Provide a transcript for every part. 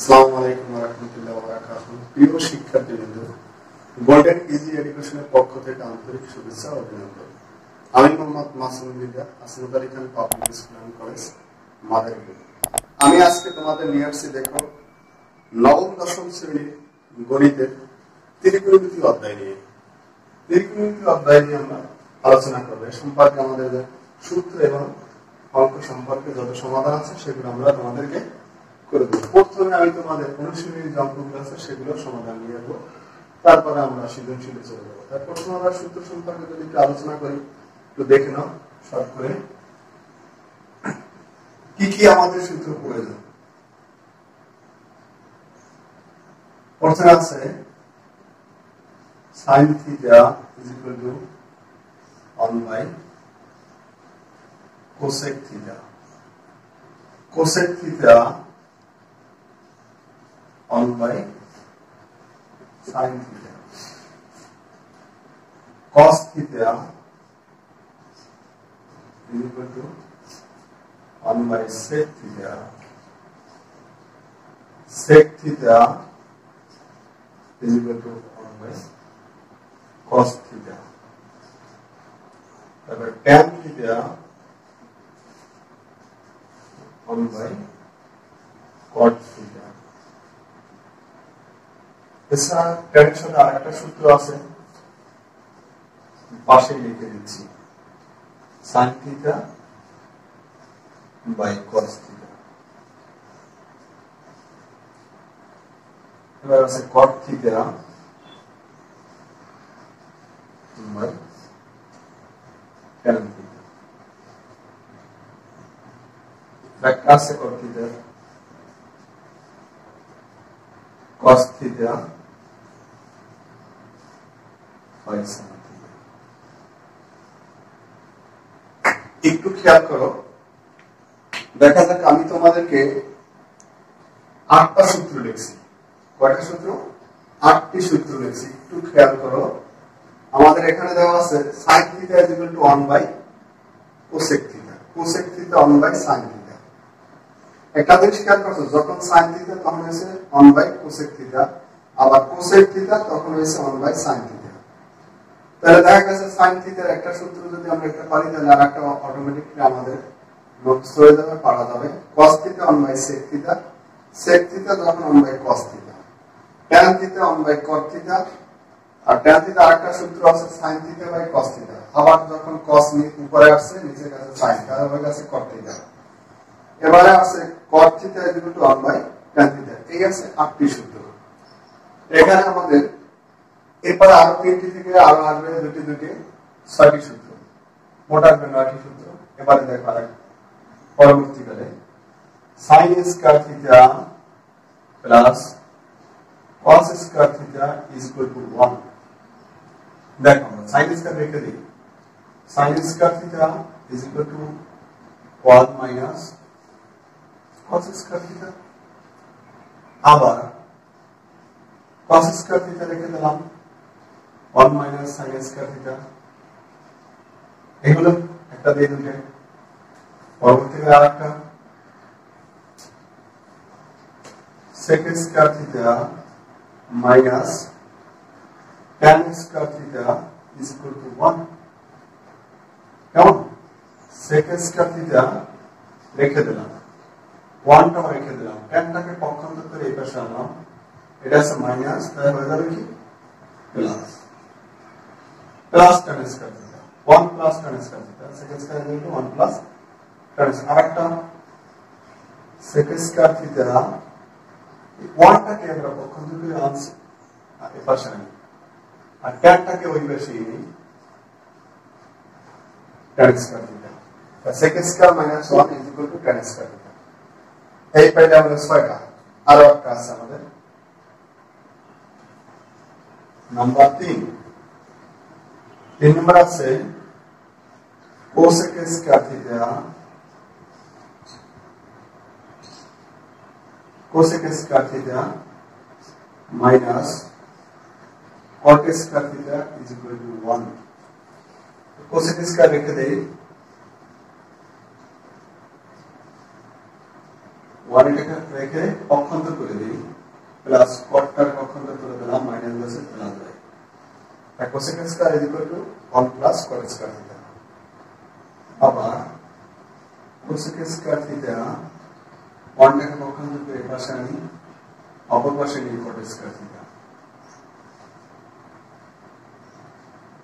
আসসালামু আলাইকুম ওয়া রাহমাতুল্লাহি ওয়া বারাকাতুহু। প্রিয় শিক্ষার্থীবৃন্দ, গোল্ডেন ইজি এডুকেশনের পক্ষ থেকে আন্তরিক শুভেচ্ছা ও অভিনন্দন। আমি Mohammad Masum Billah, Asif Ali Khan public school and college, Madaripur. আমি আজকে তোমাদের নিয়ে আসছি দেখো নবম দশম শ্রেণীর গণিতের ত্রিকোণমিতি অধ্যায় নিয়ে। ত্রিকোণমিতি অধ্যায় নিয়ে আমরা আলোচনা করবো। এ সম্পর্কে আমাদের সূত্র এবং অঙ্ক সম্পর্কে যত সমাধান আছে সেগুলো আমরা তোমাদেরকে করে দেবো। প্রথমে আমি তোমাদের অনুশীলনী যে অঙ্কগুলো আছে সেগুলো সমাধান নিয়ে আসবো, তারপরে আমরা সৃজনশীলে চলে যাবো। তার প্রথমে আমরা সূত্র সম্পর্কে যদি একটু আলোচনা করি, একটু দেখে নাও শর্ট করে কি কি আমাদের সূত্র প্রয়োজন। প্রথমে আছে sin theta is equal to 1 by cosec theta. Cosec theta 1 by sin theta. Cos theta is equal to 1 by sec theta. Sec theta is equal to 1 by cos theta. তারপর tan theta 1 by cot theta. এছাড়া tan এর সাথে আরেকটা সূত্র আছে, পাশে লিখে দিচ্ছি, sin theta by cos theta. এবার আছে cot theta by tan theta. একটা আছে cot theta cos theta by sin theta. একটু খেয়াল করো, দেখা যাক আমি তোমাদেরকে 8টা সূত্র লিখছি। কয়টা সূত্র? 8টি সূত্র লিখছি। একটু খেয়াল করো, আমাদের এখানে দেওয়া আছে sin theta is equal to 1 by cosec theta. Cosec theta 1 by sin theta. একটা জিনিস খেয়াল করছো, যখন sin theta তখন হয়েছে 1 by cosec theta, আবার cosec theta তখন হয়েছে 1 by sin theta। তাহলে দেখা গেছে sin theta এর একটা সূত্র যদি আমরা একটা পারি, তাহলে আরেকটা অটোমেটিক্যালি আমাদের মুখস্থ হয়ে যাবে, পারা যাবে। cos theta 1 by sec theta, sec theta যখন 1 by cos theta, tan theta 1 by cot theta, R tan theta আরেকটা সূত্র আছে sin theta by cos theta। আবার যখন cos উপরে আসছে, নিচে গেছে sin, তাহলে হয়ে গেছে cot theta। এবারে আছে cot theta is equal to 1 by tan theta। এই আছে 8টি সূত্র। এখানে আমাদের এরপরে আরো 3টি থেকে আরো আসবে দুটি 6টি সূত্র, মোট আসবে 9টি সূত্র। এবারে দেখো আরেক পরবর্তীকালে sin square theta plus cos square theta is equal to 1। দেখো sin square রেখে দিই, sin square theta is equal to 1 minus cos square theta। আবার cos square theta রেখে দিলাম 1 minus sin square theta। এগুলো একটা দিয়ে দুটো, পরবর্তীকালে আরেকটা sec square theta minus tan square theta is equal to 1। কেমন? sec square theta রেখে দিলাম, 1টাও রেখে দিলাম, tanটাকে পক্ষান্তর করে এই পাশে আনলাম, এটা আছে মাইনাস, তাই হয়ে যাবে কি plus. Plus tan square theta 1 plus tan square theta, sec square is equal to 1 plus tan square। আরেকটা sec square theta 1টাকে আমরা পক্ষান্তর করে আনছি এই পাশে আনি, আর tanটাকে ওই পাশে নিই, tan square theta। sec square minus 1 is equal to tan square theta। এই পাইলে আমাদের 6টা। আরো একটা আছে আমাদের নাম্বার 3 নম্বর আছে cosec square theta, cosec square theta minus cot square theta is equal to 1। cosec square রেখে দেই, 1 এটাকে রেখে পক্ষান্তর করে দিই প্লাস কটটার পক্ষান্তর করে দিলাম মাইনাস বসে প্লাস হয় আর cosec square is equal to 1 plus cot square theta আবার কোসেক স্কয়ার থিটা 1 টাকে পক্ষান্তর করে পাশে আনি অপর পাশে নিয়ে কট স্কয়ার থিটা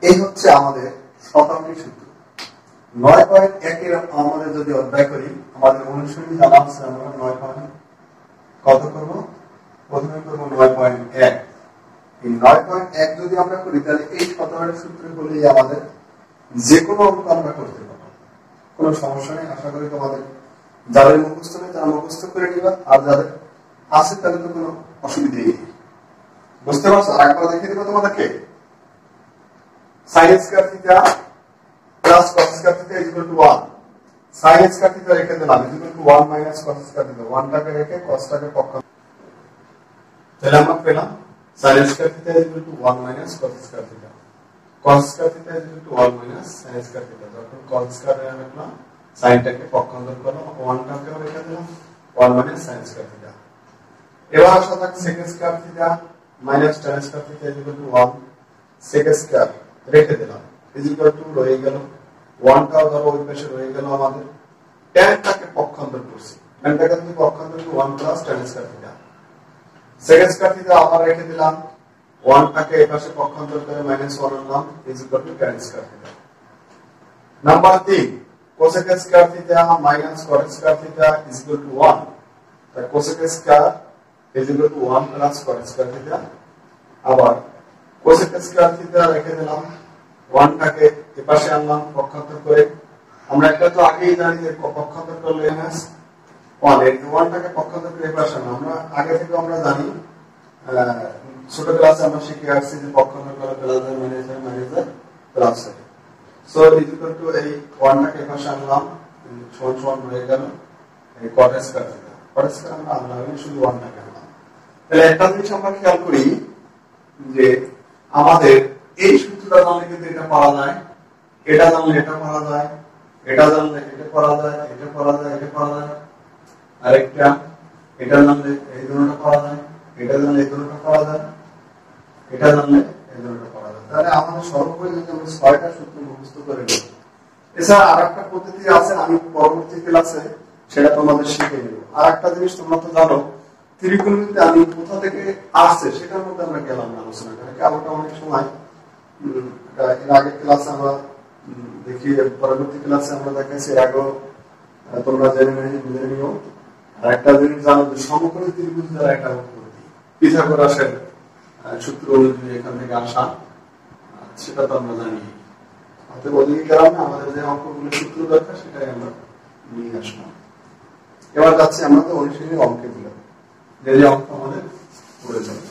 এই হচ্ছে আমাদের শতাংশ সূত্র 9.1 এর আমাদের যদি অধ্যায় করি আমাদের অনুশীলনী জানা আছে আমরা 9. কত করব প্রথমে করব 9.1 এই 9.1 যদি আমরা করি তাহলে এই শতাংশ সূত্র বলেই আমাদের যে কোনো অঙ্ক আমরা করতে পারবো কোনো সমস্যা নেই আশা করি তোমাদের যাদের মুখস্থ নেই তারা মুখস্থ করে নিবা আর যাদের আছে তাদের তো কোনো অসুবিধা নেই বুঝতে পারছো আরেকবার দেখিয়ে দেব তোমাদেরকে sin square theta plus cos square theta is equal to 1 sin square theta রেখে দিলাম is equal to 1 minus cos square theta 1 টাকে রেখে cos টাকে পক্ষান্তর তাহলে আমরা পেলাম sin square theta is equal to 1 minus cos square theta cos square theta is equal to 1 minus sin square theta যখন cos square এর রাখলাম sin টাকে পক্ষান্তর করলাম 1 টাকে রেখে দিলাম 1 মাইনাস sin স্কয়ার থিটা এবার আসা যাক sec square theta minus tan square theta is equal to 1 sec square রেখে দিলাম ইজ ইকুয়াল টু রয়ে গেল 1 টাও ধরো ওই পাশে রয়ে গেল আমাদের tan টাকে পক্ষান্তর করছি tan টাকে যদি পক্ষান্তর করি 1 plus tan square theta sec square theta আবার রেখে দিলাম 1 টাকে এই পাশে পক্ষান্তর করে -1 আনলাম is equal two tan square theta number 3 cosec square theta minus cot square theta is equal to 1 তাই cosec square is equal to 1 plus cot square theta আবার cosec স্কয়ার থিটা রেখে দিলাম 1 টাকে এই পাশে আনলাম পক্ষান্তর করে আমরা একটা তো আগেই জানি যে পক্ষান্তর করলে -1 এর 1 টাকে পক্ষান্তর করে এই পাশে আনলাম আমরা আগে থেকে আমরা জানি ছোট ক্লাসে আমরা শিখে আসছি যে পক্ষান্তর করলে প্লাস আর মাইনাস আর প্লাস হয় সো ইজ ইকুয়াল টু এই 1 টাকে এই পাশে আনলাম সমান হয়ে গেল এই cot square theta cot square আমরা আনলাম শুধু 1 টাকে আনলাম তাহলে একটা জিনিস আমরা খেয়াল করি যে আমাদের এই সূত্রটা জানলে কিন্তু এটা পাওয়া যায় এটা জানলে এটা পাওয়া যায় এটা জানলে এটা পাওয়া যায় এটা পাওয়া যায় এটা পাওয়া যায় আরেকটা এটা জানলে এই দুটোটা পাওয়া যায় এটা জানলে এই দুটোটা পাওয়া যায় এটা জানলে এই দুটোটা পাওয়া যায় তাহলে আমাদের সর্বোপরি যদি আমরা 6টা সূত্র মুখস্থ করে নিই এছাড়া আরেকটা পদ্ধতি আছে আমি পরবর্তী ক্লাসে সেটা তোমাদের শিখিয়ে দেব আরেকটা জিনিস তোমরা তো জানো ত্রিকোণমিতিতে আমি কোথা থেকে আসছে সেটার মধ্যে আমরা গেলাম না আলোচনা করে কারণটা অনেক সময় এর আগের ক্লাসে আমরা দেখি পরবর্তী ক্লাসে আমরা দেখাচ্ছি এর আগেও তোমরা জেনে নিও আর একটা জিনিস জানো যে সমকোণী ত্রিভুজ দ্বারা একটা উৎপত্তি পিথাগোরাসের সূত্র অনুযায়ী এখান থেকে আসা সেটা তো আমরা জানি অতএব ওদিকে গেলাম না আমাদের যে অঙ্কগুলো সূত্র দরকার সেটাই আমরা নিয়ে আসলাম এবার যাচ্ছি আমরা তো অনুশীলনী অঙ্কে দিলাম যে অঙ্ক আমাদের পড়ে যাবে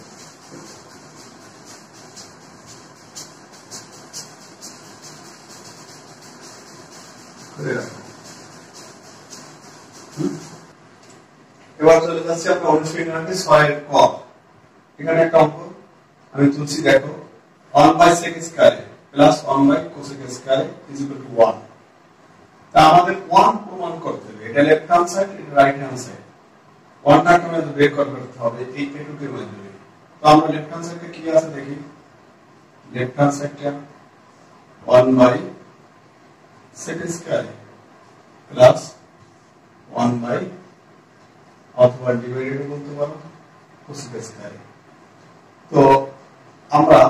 এবার চলে যাচ্ছি আমরা অনুশীলনী 6 এর ক এখানে একটা অঙ্ক আমি তুলছি দেখো 1/sec square plus 1/cosec square is equal to 1 তা আমাদের 1 প্রমাণ করতে হবে এটা লেফট হ্যান্ড সাইড এটা রাইট হ্যান্ড সাইড 1 টাকে আমাদের বের করতে হবে এই এটুকুর মধ্যে তো আমরা লেফট হ্যান্ড সাইডে কি আছে দেখি লেফট হ্যান্ড সাইডটা 1/sec স্কয়ার প্লাস 1 অথবা ডিভাইডেড বলতে পারো cosec স্কয়ার তো আমরা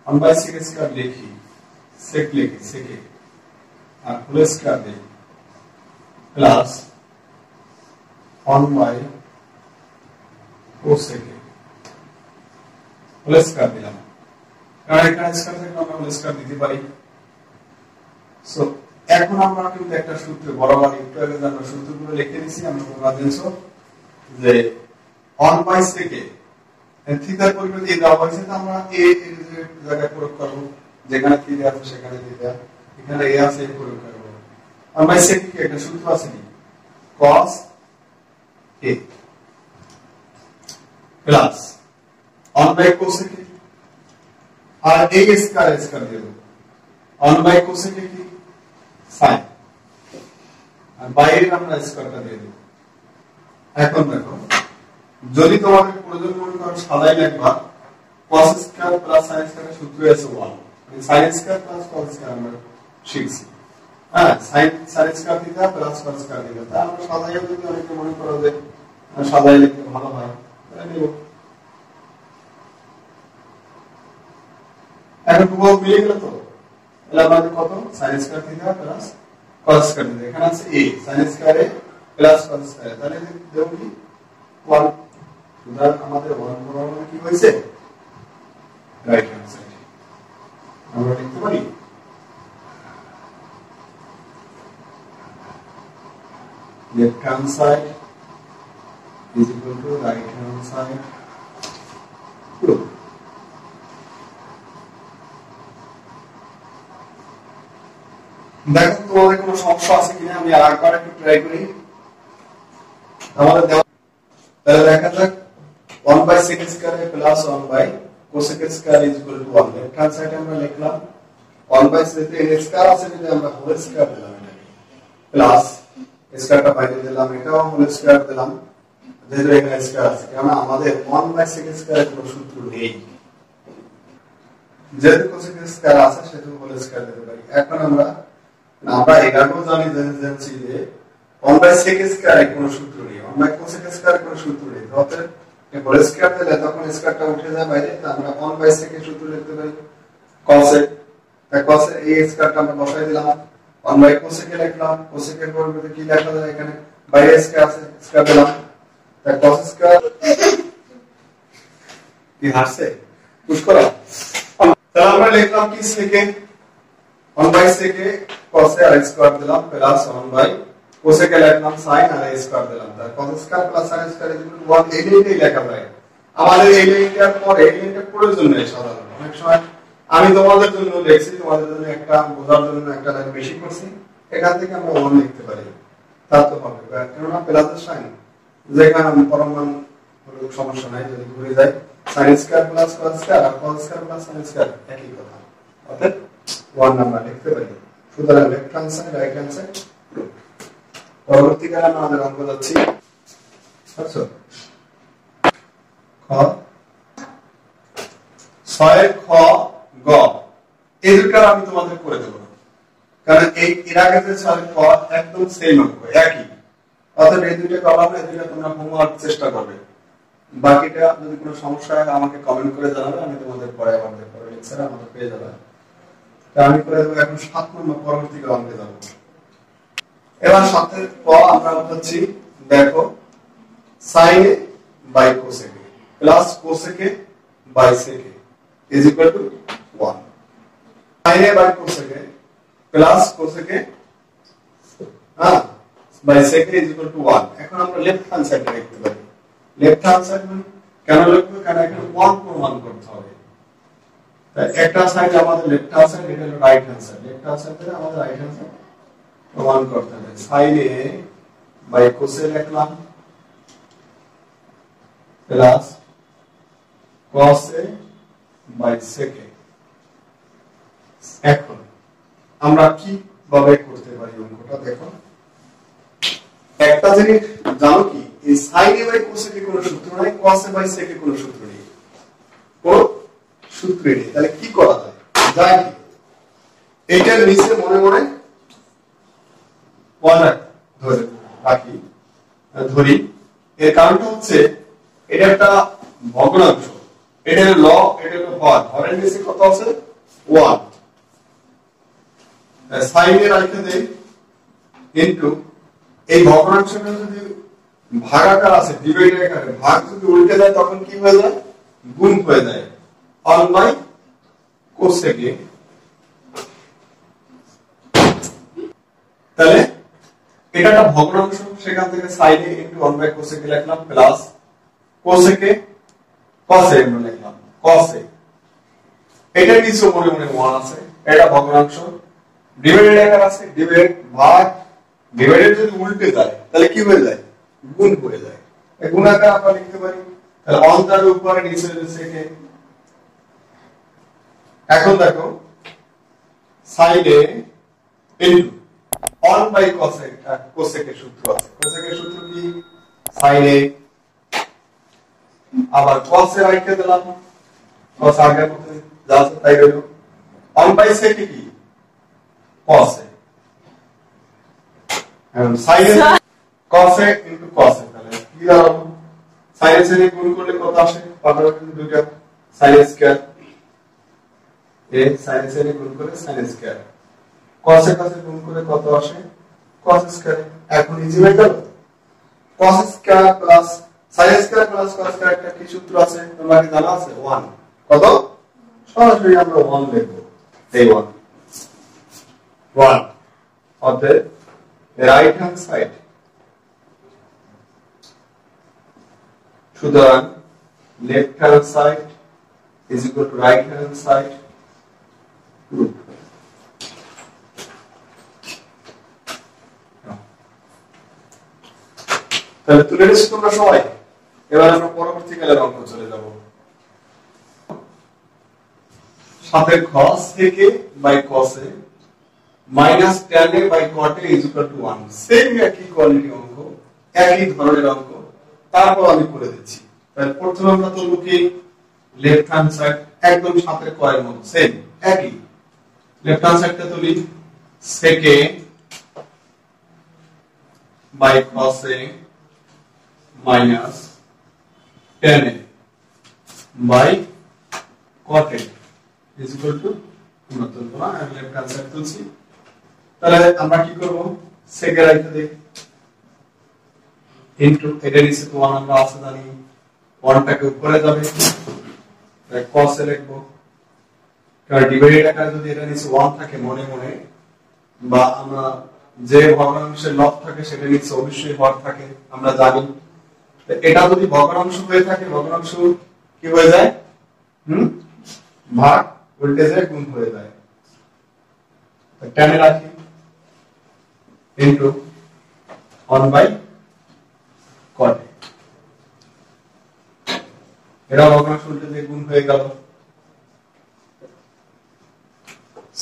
1/sec স্কয়ার লিখি sec লিখি sec আর হোল স্কয়ার দেই প্লাস 1/cosec হোল স্কয়ার দিলাম কারণ এখানে স্কয়ার থেকে আমরা হোল স্কয়ার দিতে পারি সো এখন আমরা কিন্তু একটা সূত্র বরাবর একটু আগে আমরা সূত্রগুলো লিখে নিয়েছি আমরা তোমরা জানছো যে 1/sec থিটার পরিবর্তে এই দেওয়া হয়েছে আমরা এর জায়গায় প্রয়োগ করব যেখানে থিটা আছে সেখানে থিটা এখানে এ আছে এই প্রয়োগ করব 1/sec কি একটা সূত্র আছে কি cos a প্লাস 1/cosec আর a স্কয়ার দিয়ে দেব 1/cosec কি sin আর বাইরে আমরা স্কয়ারটা দিয়ে দেব এখন দেখো যদি তোমাদের প্রয়োজন মনে করো সাদাই লিখবা cos স্কয়ার প্লাস sin স্কয়ারের সূত্র আছে 1 মানে sin square plus cos square আমরা শিখছি হ্যাঁ sin square theta plus cos square theta তা আমরা সাদাইও যদি অনেকে মনে করো যে সাদাই লিখতে ভালো হয় তাহলে নিব এখন প্রভাব মিলে গেল তো তাহলে আমাদের কত sin square theta plus cos square theta এখানে আছে a sin square a plus cos square তাহলে দেব কি 1 সুতরাং আমাদের 1 বরাবর কি হয়েছে রাইট হ্যান্ড সাইড আমরা লিখতে পারি left hand side is equal to right hand side true দেখো তোমাদের কোনো সমস্যা আছে কিনা আমি আরেকবার একটু ট্রাই করি আমাদের তাহলে দেখা যাক 1 by sec square plus 1 by cosec square is equal to 1 left hand side আমরা লিখলাম 1 by sec square আছে যদি আমরা whole square দিলাম এটাকে প্লাস স্কয়ারটা বাইরে দিলাম এটাও whole square দিলাম যেহেতু এখানে স্কয়ার আছে কারণ আমাদের 1 by sec square কোনো সূত্র নেই যেহেতু cosec square আছে সেহেতু whole square দিতে পারি এখন আমরা এটাও জানি যে 1 by sec square কোনো সূত্র নেই 1 by cosec square কোনো সূত্র নেই অতএব এই হোল স্কয়ার দিলে তখন স্কয়ারটা উঠে যায় বাইরে তো আমরা 1 by sec এর সূত্র লিখতে পারি cosec তাই cosec এই স্কয়ারটা আমরা বসাই দিলাম 1 by cosec এ লিখলাম cosec এর পরিবর্তে কি লেখা যায় এখানে বাইরে স্কয়ার আছে স্কয়ার দিলাম তাই cos স্কয়ার কি হাসছে পুশ করা তাহলে আমরা লিখলাম কি sec 1 by sec cos এ আর স্কয়ার দিলাম প্লাস 1 by cosec এ লিখলাম sin আর স্কয়ার দিলাম তার cos square plus sin square equal to 1 এই লাইনটাই লেখা যায় আমাদের এই লাইনটার পরে এই লাইনটা প্রয়োজন নেই সাধারণত অনেক সময় আমি তোমাদের জন্য লিখছি তোমাদের জন্য একটা বোঝার জন্য একটা লাইন বেশি করছি এখান থেকে আমরা 1 লিখতে পারি তা তো হবে কারণ প্লাস সাইন যেখানে পরমাণু হলো সমস্যা নাই যদি ঘুরে যায় sin square plus cos square আর cos square plus sin square একই কথা অর্থাৎ 1 নাম্বার লিখতে পারি সুতরাং left hand side right hand side পরবর্তীকালে আমাদের অঙ্ক যাচ্ছি আচ্ছা খ 6 খ গ এই দুটো আমি তোমাদের করে দেব কারণ এই এর আগে যে 6 খ একদম সেম অঙ্ক একই অতএব এই দুটো কলাম এই দুটো তোমরা হোমওয়ার্ক চেষ্টা করবে বাকিটা যদি কোনো সমস্যা হয় আমাকে কমেন্ট করে জানাবে আমি তোমাদের পরে আবার দেখব লেকচারে আমাদের পেয়ে যাবে তাই আমি করে দেব এখন 7 নম্বর পরবর্তীকালে অঙ্কে যাব এবার 7 এর ক আমরা হচ্ছি দেখো sin by cosec plus cosec by sec is equal to 1 sin by cosec plus cosec by sec is equal to 1 এখন আমরা লেফট হ্যান্ড সাইডে লিখতে পারি লেফট হ্যান্ড সাইড মানে কেন লিখব কারণ এখানে 1 প্রমাণ করতে হবে তাই একটা সাইড আমাদের লেফট হ্যান্ড সাইড এটা হলো right hand side left hand side আমাদের রাইট হ্যান্ড সাইড প্রমাণ করতে হবে sin by cosec লিখলাম প্লাস cos by sec এখন আমরা কি ভাবে করতে পারি অঙ্কটা দেখো একটা জিনিস জানো কি এই sin by cosec এর কোনো সূত্র নাই cos by sec এর কোনো সূত্র নেই কোন সূত্র নেই তাহলে কি করা যায় যায় কি এইটার নিচে মনে মনে ধরি এর কারণটা হচ্ছে এটা একটা ভগ্নাংশ এটা হলো লব এটা হলো হর হরের নিচে কত আছে 1 sin এর রাখতে দেই ইনটু এই ভগ্নাংশটা যদি ভাগাকার আছে ডিভাইডেড আকারে ভাগ যদি উল্টে যায় তখন কি হয়ে যায় গুণ হয়ে যায় 1 বাই cosec তাহলে এটা একটা ভগ্নাংশ সেখান থেকে sin a into 1 by cosec লিখলাম প্লাস cosec cos a আমরা লিখলাম cos a এটা নিচে মনে মনে 1 আছে এটা ভগ্নাংশ ডিভাইডেড আকার আছে ডিভাইড ভাগ ডিভাইডেড যদি উল্টে যায় তাহলে কি হয়ে যায় গুণ হয়ে যায় এই গুণ আকার আমরা লিখতে পারি তাহলে 1 তার উপরে নিচে sec a এখন দেখো sin a into 1 by cosec cosec এর সূত্র আছে cosec এর সূত্র কি sin a আবার cos এ রাখতে দিলাম cos আগের মতো যা আছে তাই রইল 1 by sec কি cos a and sin a cos a into cos a তাহলে কি দাঁড়ালো sin a sin গুণ করলে কত আসে পাশাপাশি দুইটা sin a square a sin a sin গুণ করে sin a square cos a cos a গুণ করে কত আসে cos স্কয়ার এখন ইজি হয়ে গেল cos square plus sin square plus cos square একটা কি সূত্র আছে তোমরা কি জানা আছে 1 কত সরাসরি আমরা 1 লিখব এই 1 অতএব রাইট হ্যান্ড সাইড সুতরাং left hand side is equal to right hand side root তাহলে তুলে নিচ্ছি তোমরা সবাই এবার আমরা পরবর্তী কালের অঙ্ক চলে যাব সাথে cos থেকে by cos a minus tan a by cot a is equal to 1 same একই কোয়ালিটি অঙ্ক একই ধরনের অঙ্ক তারপর আমি করে দিচ্ছি তাহলে প্রথমে আমরা তুলব কি লেফট হ্যান্ড সাইড একদম সাথে কয়ের মতো সেম একই লেফট হ্যান্ড সাইডটা তুলি sec a by cos a minus tan a by cot a is equal to আমরা তুলবো না লেফট হ্যান্ড সাইড তুলছি তাহলে আমরা কি করব sec এর রাইটে দেখ ইনটু এটা নিচে তো 1 আমরা আছে জানি 1 টাকে উপরে যাবে তাই cos এ লিখবো কারণ ডিভাইডেড আকারে যদি এটা নিচে 1 থাকে মনে মনে বা আমরা যে ভগ্নাংশের লব থাকে সেটা নিচে অবশ্যই হর থাকে আমরা জানি এটা যদি ভগ্নাংশ হয়ে থাকে ভগ্নাংশ কি হয়ে যায় ভাগ উল্টে যায় গুণ হয়ে যায় tan এ রাখি ইনটু 1 by cot এটা ভগ্নাংশ উল্টে যায় গুণ হয়ে গেল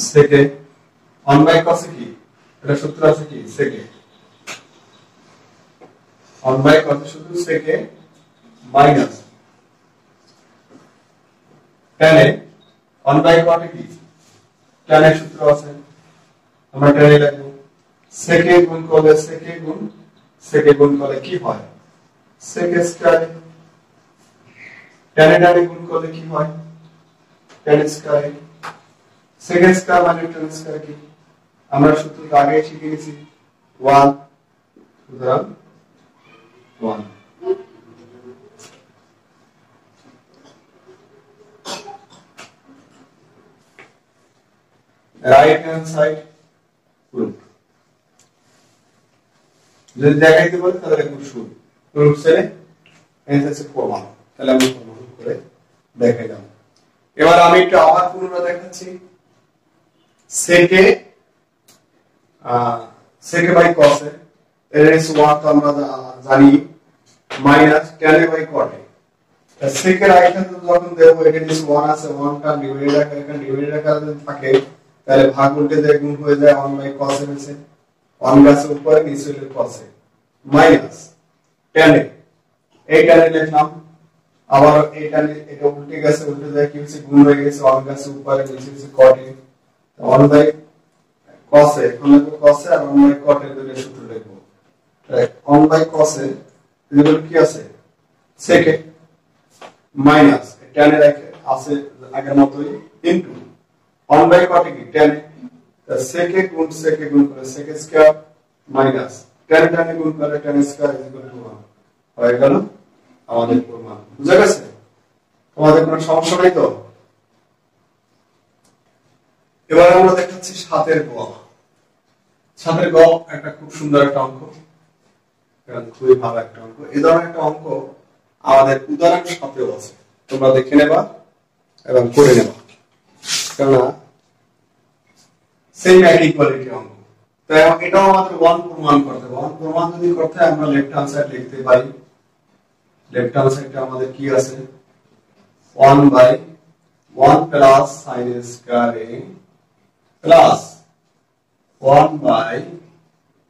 sec 1 by cos কি এটা সূত্র আছে কি sec 1 by cos সূত্র sec minus tan 1 by cot কি tan এর সূত্র আছে আমরা tan লিখব sec গুণ করলে sec গুণ করলে কি হয় sec স্কয়ার tan গুণ করলে কি হয় tan স্কয়ার sec স্কয়ার মানে tan স্কয়ার কি আমরা সূত্র আগে শিখে নিয়েছি 1 সুতরাং 1 right hand side root যদি দেখাইতে বলে তাহলে একটু শুরু রুট ছেড়ে এনসেসে প্রমাণ তাহলে আমি প্রমাণ করে দেখাইলাম এবার আমি একটু আবার পুনরায় দেখাচ্ছি sec বাই cos এর এর 1 তো আমরা জানি মাইনাস tan বাই cot এ sec এর আইখানে যখন দেব এটা নিচে 1 আছে 1 টা ডিভাইডেড আকারে যদি থাকে তাহলে ভাগ উল্টে যায় গুণ হয়ে যায় 1 বাই cos এর নিচে 1 গাছে উপরে নিচে হলো cos এ মাইনাস tan এই tan লিখলাম আবার এই tan এটা উল্টে গেছে উল্টে যায় কি হচ্ছে গুণ হয়ে গেছে 1 গাছে উপরে নিচে হচ্ছে cot এ 1 বাই cos এ এখন লিখব cos এ আর 1 বাই cot এর দুটো সূত্র লিখব তাহলে 1 বাই cos এ এগুলো কি আছে sec মাইনাস tan এর আছে আগের মতই ইনটু 1 by cot কি tan তা sec গুণ করে sec স্কয়ার মাইনাস tan গুণ করে tan স্কয়ার = 1 হয়ে গেল আমাদের প্রমাণ বুঝা গেছে তোমাদের কোনো সমস্যা নাই তো এবার আমরা দেখাচ্ছি 7 এর গ 7 এর গ একটা খুব সুন্দর একটা অঙ্ক এটা খুবই ভালো একটা অঙ্ক এই ধরনের একটা অঙ্ক আমাদের উদাহরণ সাথেও আছে তোমরা দেখে নেবা এবং করে নেবা কারণ সেম একই কোয়ালিটি অঙ্ক তাই এটাও আমাদের 1 প্রমাণ করতে হবে 1 প্রমাণ যদি করতে হয় আমরা লেফট হ্যান্ড সাইড লিখতে পারি লেফট হ্যান্ড সাইডে আমাদের কি আছে 1 by 1 plus sin square a plus 1 by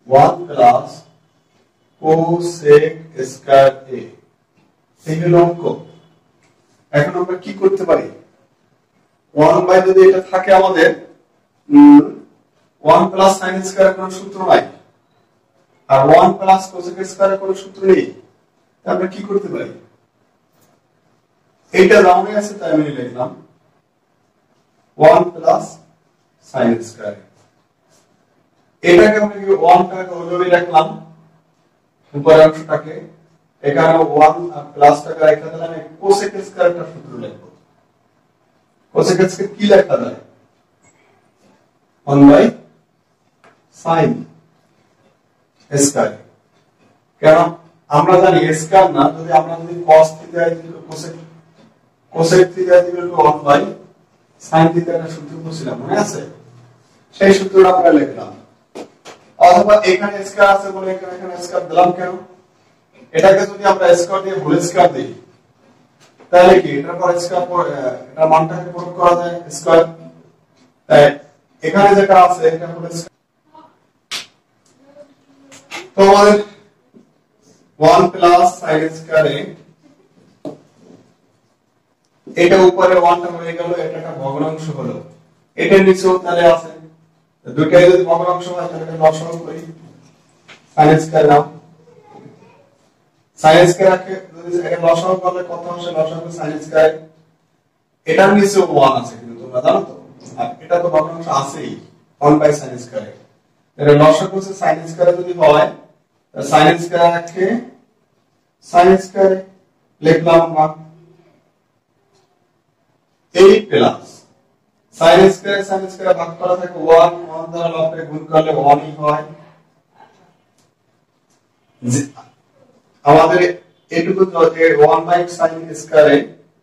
1 plus cosec square এ এই হলো অঙ্ক। এখন আমরা কি করতে পারি, 1 বাই যদি এটা থাকে আমাদের 1 প্লাস sin স্কয়ার কোনো সূত্র নাই, আর 1 প্লাস cosec স্কয়ার কোনো সূত্র নেই, আমরা কি করতে পারি, এইটা রাউন্ডে আছে তাই আমি লিখলাম 1 প্লাস sin স্কয়ার। এটাকে আমরা কি 1 টাকে ওইভাবে রাখলাম উপরের অংশটাকে, এখানে 1 আর প্লাস টাকা রেখে দিলাম, cosec স্কয়ারটা সূত্র লিখব। cosec স্কয়ার কি লেখা যায়, 1 বাই sin স্কয়ার। কেন আমরা জানি স্কয়ার না, যদি আমরা যদি cos theta cosec theta equal to 1 by sin theta এর সূত্র পড়ছিলাম, মনে আছে? সেই সূত্রটা আমরা লিখলাম। অথবা এখানে স্কয়ার আছে বলে এখানে স্কয়ার দিলাম কেন, এটাকে যদি আমরা স্কয়ার দিয়ে হোল স্কয়ার দিই তাহলে কি এটার পর স্কয়ার এটা মানটাকে প্রয়োগ করা যায় স্কয়ার, তাই এখানে যেটা আছে এটা হোল স্কয়ার। তো আমাদের 1 প্লাস sin স্কয়ার এ এটা উপরে 1 টা হয়ে গেল, এটা একটা ভগ্নাংশ হলো, এটা নিচেও তাহলে আছে, দুটোই যদি ভগ্নাংশ হয় তাহলে এটা লসাগু করি, sin স্কয়ার নাও, sin স্কয়ার কে যদি এটা লসাগু করলে কত আসে, লসাগু sin স্কয়ার, এটার নিচেও 1 আছে কিন্তু তোমরা জানো তো, আর এটা তো ভগ্নাংশ আছেই 1 বাই sin স্কয়ার। এর লসাগু হচ্ছে sin স্কয়ার যদি হয় তাহলে sin স্কয়ার কে sin স্কয়ার লিখলাম আমরা, এই প্লাস sin স্কয়ার ভাগ করা থাকে 1 দ্বারা লবকে গুণ করলে 1 ই হয়। আমাদের এটুকু যে 1 বাই sin স্কয়ার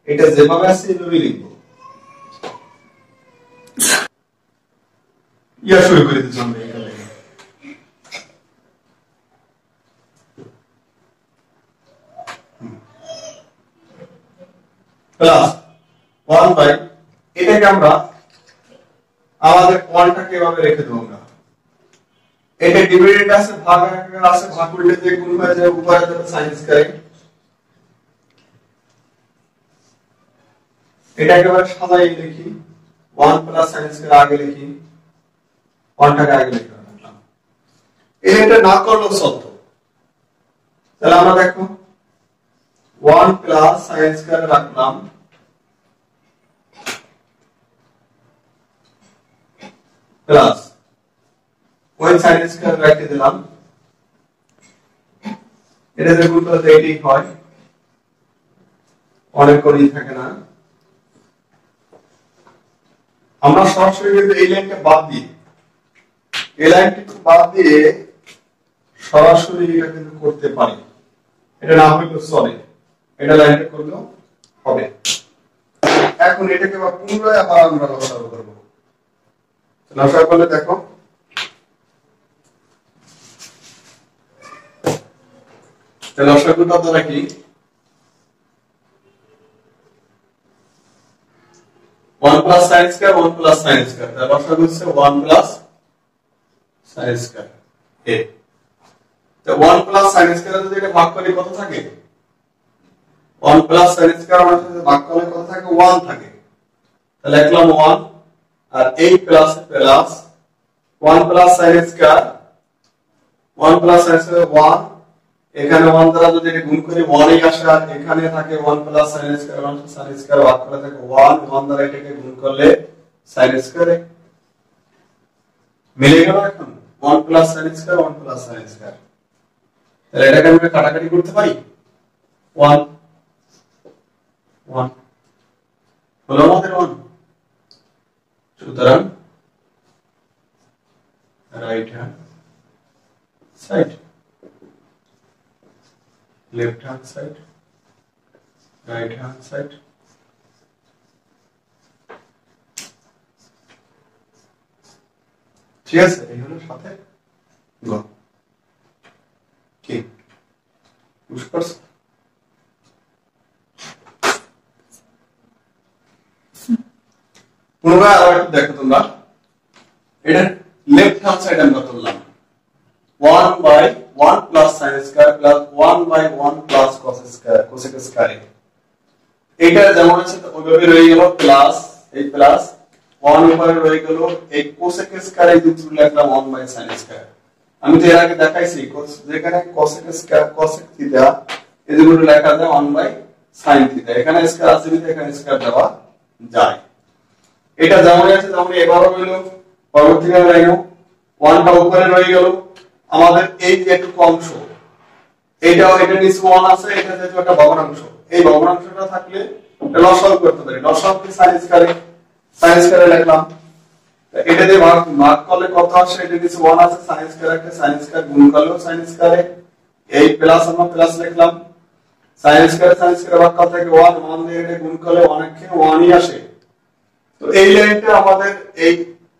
এটা যেভাবে আছে এইভাবে লিখব। ইয়া শুরু করে দিচ্ছি আমরা এটা লিখে প্লাস 1 বাই, এটাকে আমরা আমাদের 1 টাকে এভাবে রেখে দেব আমরা, এটা ডিভাইডেড আছে ভাগ আছে, ভাগ করলে যে গুণ হয়ে যায় উপরে যাবে sin স্কয়ার, এটা একেবারে সাজাই লিখি 1 প্লাস sin স্কয়ার আগে লিখি, 1 টাকে আগে লিখে রাখলাম, এটা না করলেও চলতো। তাহলে আমরা দেখো 1 প্লাস sin স্কয়ার রাখলাম প্লাস ওই sin স্কয়ার রেখে দিলাম, এটা যে গুণ করলে এটাই হয়, অনেক করেই থাকে না। আমরা সরাসরি কিন্তু এই লাইনটা বাদ দিই, এই লাইনটা বাদ দিয়ে সরাসরি এটা কিন্তু করতে পারি, এটা না হলেও চলে, এটা লাইনটা করলেও হবে। এখন এটাকে পুনরায় আবার আমরা লসাগু করব, লসাগু করলে দেখো লসাগুটা দ্বারা কি 1 plus sin square 1 plus sin square, তার লসাগু হচ্ছে 1 প্লাস sin স্কয়ার এ। তো 1 প্লাস sin স্কয়ার যদি এটা ভাগ করি কত থাকে, 1 প্লাস sin স্কয়ার আমরা যদি ভাগ করলে কত থাকে, 1 থাকে, তাহলে লিখলাম 1 আর এই plus plus 1 plus sin square 1 plus sin square 1, এখানে 1 দ্বারা যদি এটা গুণ করি 1 ই আসে, আর এখানে থাকে 1 plus sin square 1 sin square ভাগ করে থাকে 1 দ্বারা এটাকে গুণ করলে sin স্কয়ার মিলে গেল। এখন 1 plus sin square 1 plus sin square, তাহলে এটাকে আমরা কাটাকাটি করতে পারি, 1 1 হলো আমাদের 1, সুতরাং right hand side left hand side right hand side ঠিক আছে, এই হলো সাথে গ কি বুঝতে পারছো? পুনরায় আবার একটু দেখো তোমরা, এটা লেফট হ্যান্ড সাইড আমরা তুললাম 1 by 1 plus sin square plus 1/1 plus cosec square. এটা যেমন আছে ওইভাবে রয়ে গেল প্লাস এই প্লাস 1 উপরে রয়ে গেল এই কোসেক স্কয়ার এই দুটো লিখলাম 1/sin স্কয়ার। আমি তো এর আগে দেখাইছি যেখানে কোসেক স্কয়ার কোসেক থিটা এই দুটো লেখা যায় 1/sin থিটা। এখানে স্কয়ার আছে বিধে এখানে স্কয়ার দেওয়া যায়। এটা যেমন আছে তেমন এবারও হইল। পরবর্তীকালে লাইনও 1 টা উপরে রয়ে গেল। আমাদের এই যে একটু অংশ এটা নিচে 1 আছে, এটা যেহেতু একটা ভগ্নাংশ, এই ভগ্নাংশটা থাকলে লসাগু করতে পারি। লসাগু কি sin স্কয়ারে লিখলাম। এটা দিয়ে ভাগ করলে কত আসে, এটা নিচে 1 আছে, sin স্কয়ার একটা sin স্কয়ার গুণ করলেও sin স্কয়ারে এই প্লাস আমরা প্লাস লিখলাম। sin স্কয়ার ভাগ করতে থেকে 1 দিয়ে এটা গুণ করলে অনেককে 1 ই আসে। তো এই লাইনটা আমাদের এই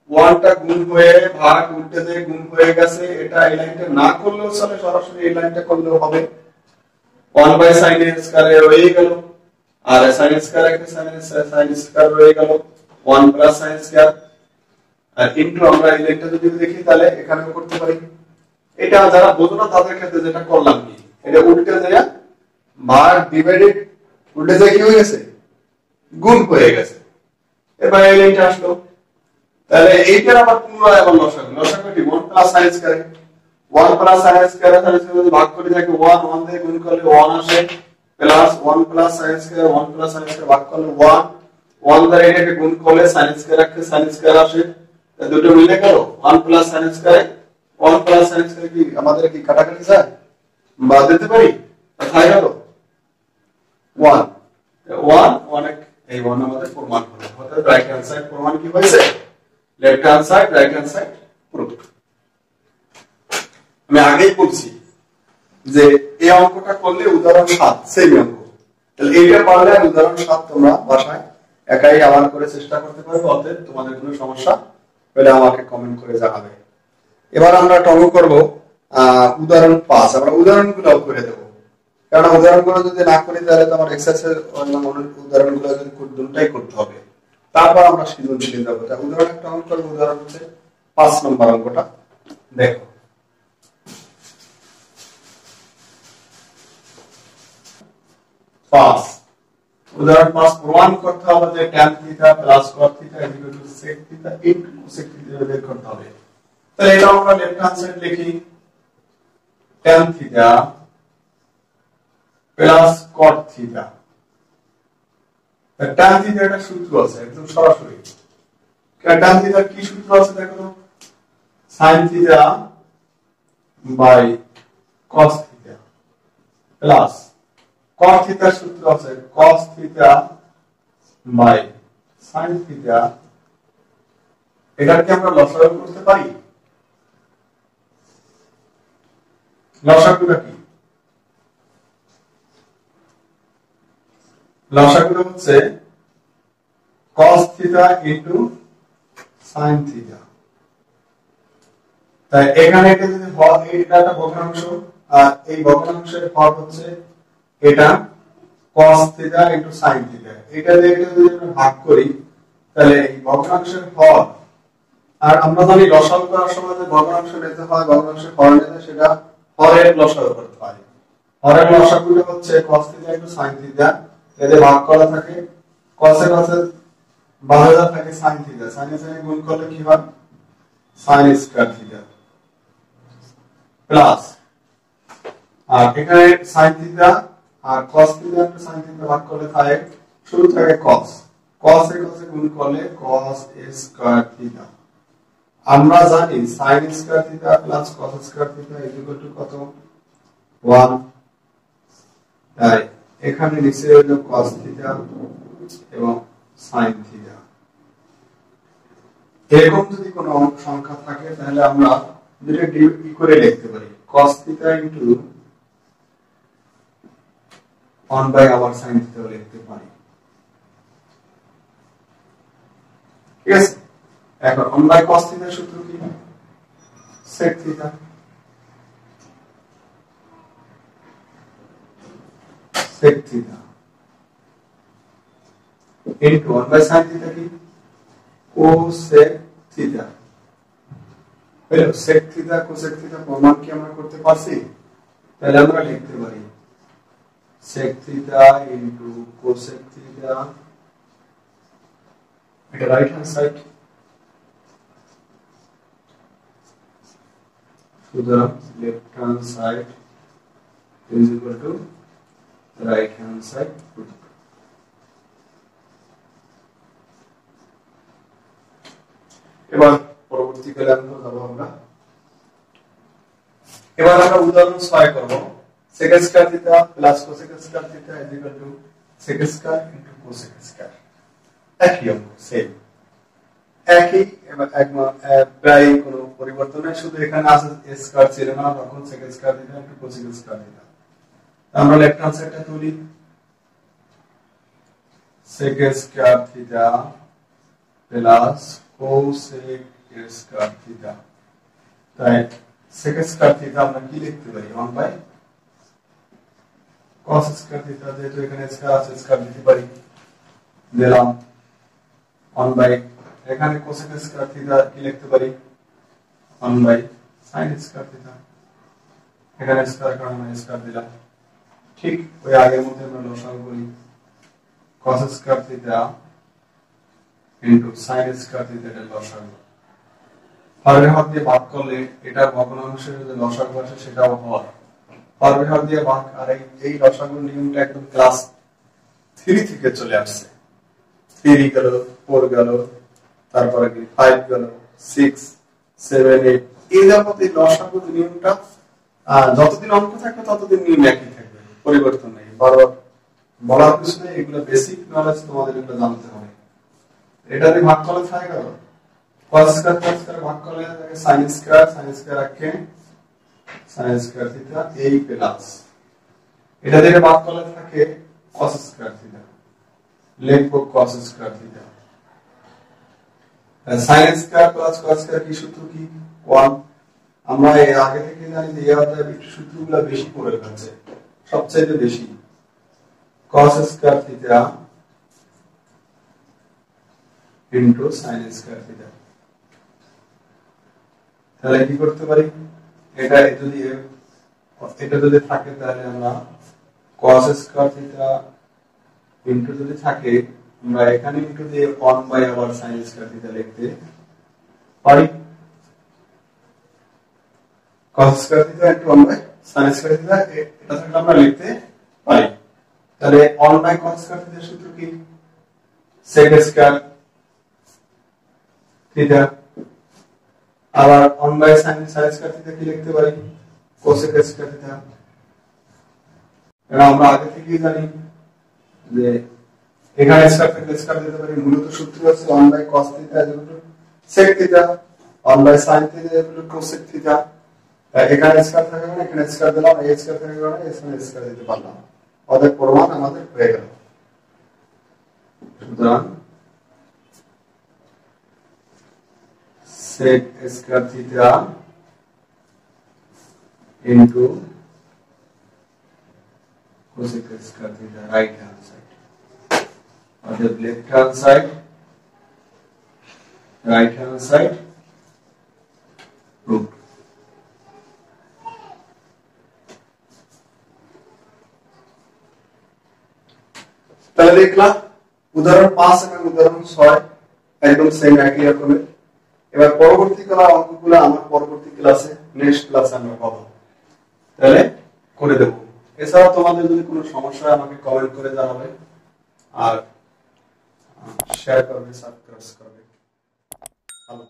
1 টা গুণ হয়ে ভাগ উল্টে দিয়ে গুণ হয়ে গেছে। এটা এই লাইনটা না করলেও চলে, সরাসরি এই লাইনটা করলেও হবে। 1/sin স্কয়ারে রয়ে গেল, আর sin স্কয়ার একটা sin স্কয়ার রয়ে গেল 1 প্লাস sin স্কয়ার। আর ইনটু আমরা এই লাইনটা যদি দেখি তাহলে এখানেও করতে পারি। এটা যারা বোঝো না তাদের ক্ষেত্রে যেটা করলাম কি, এটা উল্টে যায় ভাগ ডিভাইডেড উল্টে যায় কি হয়ে গেছে, গুণ হয়ে গেছে। এবার এই লাইনটা আসলো, তাহলে এইটার আবার পুনরায় আবার লসাগু কি 1 plus sin square. 1 plus sin square যদি ভাগ করে থাকে 1 দিয়ে গুণ করলে 1 আসে, plus 1 plus sin square 1 plus sin square ভাগ করলে 1 দ্বারা এটাকে গুণ করলে sin স্কয়ার একটা sin স্কয়ার আসে। দুটো মিলে গেল 1 plus sin square 1 plus sin square কি আমাদের কি কাটাকাটি যায়, বাদ দিতে পারি, তাই হলো 1 অনেক এই 1 আমাদের প্রমাণ হলো। অর্থাৎ রাইট হ্যান্ড সাইড প্রমাণ কি হয়েছে, left hand side right hand side proofed. আমি আগেই বলছি যে এই অঙ্কটা করলে উদাহরণ 7 সেই অঙ্ক, তাহলে এইটা পারলে আর উদাহরণ 7 তোমরা বাসায় একাই আবার করে চেষ্টা করতে পারবে। অতএব তোমাদের কোনো সমস্যা হলে আমাকে কমেন্ট করে জানাবে। এবার আমরা টঙ্গ করব উদাহরণ 5। আমরা উদাহরণগুলো করে দেব, কারণ উদাহরণগুলো যদি না করি তাহলে তো আমার এক্সারসাইজের উদাহরণগুলো যদি দুটোই করতে হবে, তারপর আমরা সৃজনশীল যাব। তা উদাহরণ একটা অঙ্ক করব, উদাহরণ হচ্ছে 5 নম্বর অঙ্কটা দেখো। 5 উদাহরণ 5 প্রমাণ করতে হবে যে tan theta plus cos theta equal to sec theta into cosec theta বের করতে হবে। তাহলে এটা আমরা লেফট হ্যান্ড সাইড লিখি tan theta plus cot theta. tan theta একটা সূত্র আছে একদম সরাসরি। tan থিটার কি সূত্র আছে দেখো, sin theta by cos theta plus cot থিটার সূত্র আছে cos theta by sin theta. এটাকে আমরা লসাগু করতে পারি। লসাগুটা কি, লসাগুটা হচ্ছে cos theta into sin theta. তাই এখানে এটা যদি হর, এটা একটা ভগ্নাংশ আর এই ভগ্নাংশের হর হচ্ছে এটা cos theta into sin theta. এটা দিয়ে এটা যদি আমরা ভাগ করি তাহলে এই ভগ্নাংশের হর, আর আমরা জানি লসাগু করার সময় যে ভগ্নাংশ নিতে হয়, ভগ্নাংশের হর নিতে, সেটা হরের লসাগু করতে হয়। হরের লসাগুটা হচ্ছে cos theta into sin theta, এতে ভাগ করা থাকে cos এর কাছে বাহুটা থাকে sin থিটা, sin এর সাথে গুণ করলে কি হয় sin স্কয়ার থিটা প্লাস, আর এখানে sin থিটা আর cos theta into sin theta ভাগ করলে থাকে শুরু থাকে cos এর কাছে গুণ করলে cos স্কয়ার থিটা। আমরা জানি sin square theta plus cos square theta equal two কত, 1। তাই এখানে নিচে হলো cos থিটা এবং sin থিটা। এরকম যদি কোনো সংখ্যা থাকে তাহলে আমরা দুটো কি করে লিখতে পারি, cos থিটা ইনটু 1 বাই আবার sin থিটা লিখতে পারি। ঠিক আছে, এখন 1 বাই cos থিটার সূত্র কি, sec theta. sec theta into 1 by sin theta কি, cosec থিটা। হলো sec থিটা cosec থিটা প্রমাণ কি আমরা করতে পারছি? তাহলে আমরা লিখতে পারি sec theta into cosec theta, এটা রাইট হ্যান্ড সাইড, সুতরাং left hand side is equal to right hand side root। এবার পরবর্তী ক্লাসে যাব আমরা। এবার আমরা উদাহরণ 6 করব। sec square theta plus cosec square theta is equal to sec square into cosec square, একই অঙ্ক সেম, একই প্রায় কোনো পরিবর্তন নেই, শুধু এখানে আছে স্কয়ার ছিল না, তখন sec square theta into cosec square theta. আমরা লেফট হ্যান্ড সাইডটা তুলি, sec square theta plus cosec square theta, তাই sec স্কয়ার থিটা আমরা কি লিখতে পারি 1 বাই cos স্কয়ার থিটা, যেহেতু এখানে স্কয়ার আছে স্কয়ার দিতে পারি, দিলাম 1 বাই, এখানে cosec স্কয়ার থিটা কি লিখতে পারি 1 বাই sin স্কয়ার থিটা, এখানে স্কয়ার কারণে স্কয়ার দিলাম। ঠিক ওই আগের মধ্যে আমরা লসাগু করি, cos square theta into sin square theta এর লসাগু, হরের হাত দিয়ে ভাগ করলে এটা ভগ্নাংশের যে লসাগু আছে সেটাও হর, হরের হাত দিয়ে ভাগ, আর এই লসাগুর নিয়মটা একদম ক্লাস 3 থেকে চলে আসছে, 3 গেল 4 গেল, তারপরে কি 5 গেল 6 7 8, এই যাবত এই লসাগুর নিয়মটা যতদিন অঙ্ক থাকবে ততদিন নিয়ম একই থাকবে, পরিবর্তন নেই। বারবার বলার কিছু নেই, এগুলো বেসিক নলেজ, তোমাদের এগুলো জানতে হবে। এটা দিয়ে ভাগ করলে থাকে গেল cos স্কয়ার cos স্কয়ার ভাগ করলে থাকে sin স্কয়ার রাখে sin স্কয়ার থিটা এই প্লাস, এটা দিয়ে ভাগ করলে থাকে cos স্কয়ার থিটা, লিখব cos square theta, sin square plus cos square কি সূত্র কি 1, আমরা এর আগে থেকে জানি যে এই অধ্যায়ে সূত্রগুলো বেশি পড়ে গেছে, সবচেয়ে বেশি cos square theta into sin square theta. তাহলে কি করতে পারি, এটা যদি থাকে তাহলে আমরা cos স্কয়ার থিটা ইনটু যদি থাকে আমরা এখানে ইনটু দিয়ে 1 বাই আবার sin স্কয়ার থিটা লিখতে পারি, cos square theta into 1 by sin square theta এটা থেকে আমরা লিখতে পারি। তাহলে 1 বাই cos স্কয়ার থিটার সূত্র কি sec স্কয়ার থিটা, আবার 1 বাই sin স্কয়ার থিটা কি লিখতে পারি cosec স্কয়ার থিটা। এটা আমরা আগে থেকেই জানি যে এখানে স্কয়ার থেকে স্কয়ার দিতে পারি, মূলত সূত্র আছে 1 by cos theta equal to sec theta, 1 by sin theta equal to cosec theta. এখানে স্কয়ার থাকে না, এখানে স্কয়ার দিলাম, এই স্কয়ার থাকে না, এখানে স্কয়ার দিতে পারলাম, অতএব প্রমাণ আমাদের হয়ে গেল। সুতরাং sec square theta into cosec square theta right hand side, অর্থাৎ left hand side right hand side রুট। তাহলে দেখলাম উদাহরণ 5 এবং উদাহরণ 6 একদম সেম একই রকমের। এবার পরবর্তী অঙ্কগুলো আমার পরবর্তী ক্লাসে নেক্সট ক্লাসে আমরা পাবো, তাহলে করে দেব। এছাড়া তোমাদের যদি কোনো সমস্যা হয় আমাকে কমেন্ট করে জানাবে, আর শেয়ার করবে, সাবস্ক্রাইব করবে। ভালো।